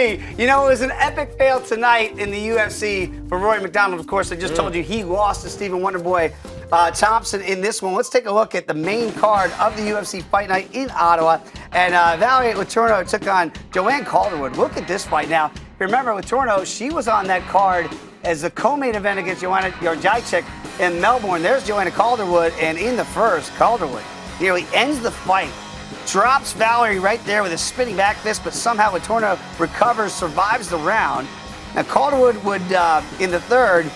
me. You know, it was an epic fail tonight in the UFC for Rory MacDonald. Of course, I just told you he lost to Stephen Wonderboy Thompson in this one. Let's take a look at the main card of the UFC Fight Night in Ottawa. And Valerie Letourneau took on Joanne Calderwood. Look at this fight now. Remember, Letourneau, she was on that card as the co-main event against Joanna Jędrzejczyk in Melbourne. There's Joanna Calderwood, and in the first, Calderwood nearly ends the fight. Drops Valerie right there with a spinning back fist, but somehow Letourneau recovers, survives the round. Now Calderwood would, in the third,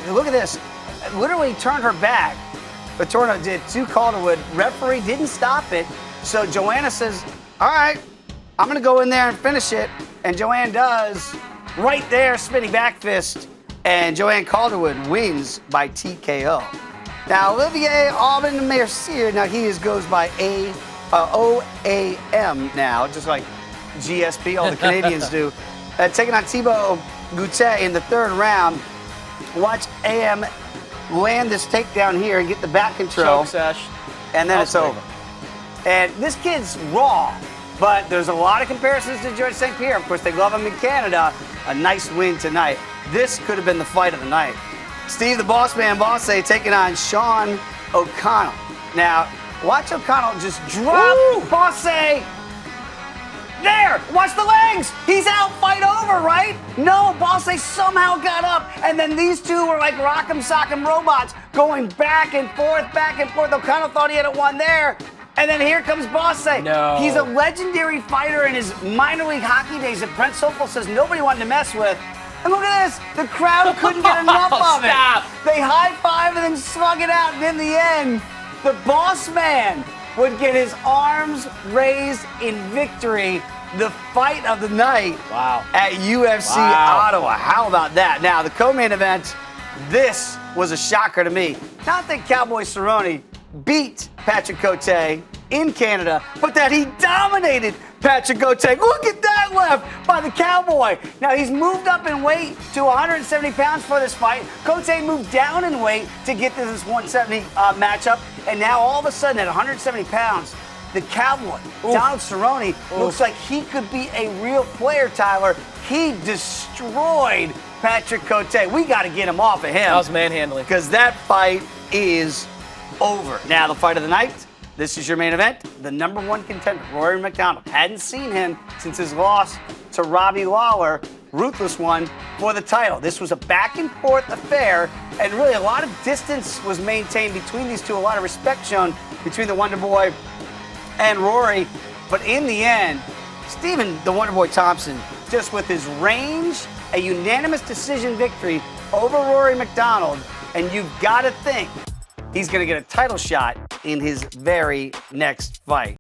look at this, literally turned her back. Letourneau did to Calderwood. Referee didn't stop it, so Joanna says, all right, I'm gonna go in there and finish it. And Joanne does, right there, spinning back fist, and Joanne Calderwood wins by TKO. Now Olivier Aubin-Mercier, now he goes by OAM now, just like GSP, all the Canadians do. Taking on Thibaut Goutet in the third round. Watch AM land this takedown here and get the back control. Choke sash. And then it's over. And this kid's raw, but there's a lot of comparisons to George St. Pierre. Of course, they love him in Canada. A nice win tonight. This could have been the fight of the night. Steve the Boss Man Bosse taking on Sean O'Connell. Now, watch O'Connell just drop Bosse. There! Watch the legs! He's out, fight over, right? No, Bosse somehow got up, and then these two were like rock'em sock'em robots going back and forth, back and forth. O'Connell thought he had it won there, and then here comes Bosse. No. He's a legendary fighter in his minor league hockey days that Brent Sokol says nobody wanted to mess with. And look at this, the crowd couldn't get enough of it. They high-five and then slug it out, and in the end, the boss man would get his arms raised in victory. The fight of the night at UFC Ottawa. How about that? Now, the co-main event, this was a shocker to me. Not that Cowboy Cerrone beat Patrick Cote in Canada, but that he dominated Patrick Cote. Look at that left by the Cowboy. Now, he's moved up in weight to 170 pounds for this fight. Cote moved down in weight to get to this 170 matchup. And now, all of a sudden, at 170 pounds, the Cowboy, Donald Cerrone, looks like he could be a real player, Tyler. He destroyed Patrick Cote. We got to get him off of him. That was manhandling. Because that fight is over. Now, the fight of the night. This is your main event. The #1 contender, Rory MacDonald. Hadn't seen him since his loss to Robbie Lawler, ruthless one, for the title. This was a back-and-forth affair, and really a lot of distance was maintained between these two, a lot of respect shown between the Wonder Boy and Rory. But in the end, Stephen the Wonder Boy Thompson, just with his range, a unanimous decision victory over Rory MacDonald, and you've got to think he's going to get a title shot in his very next fight.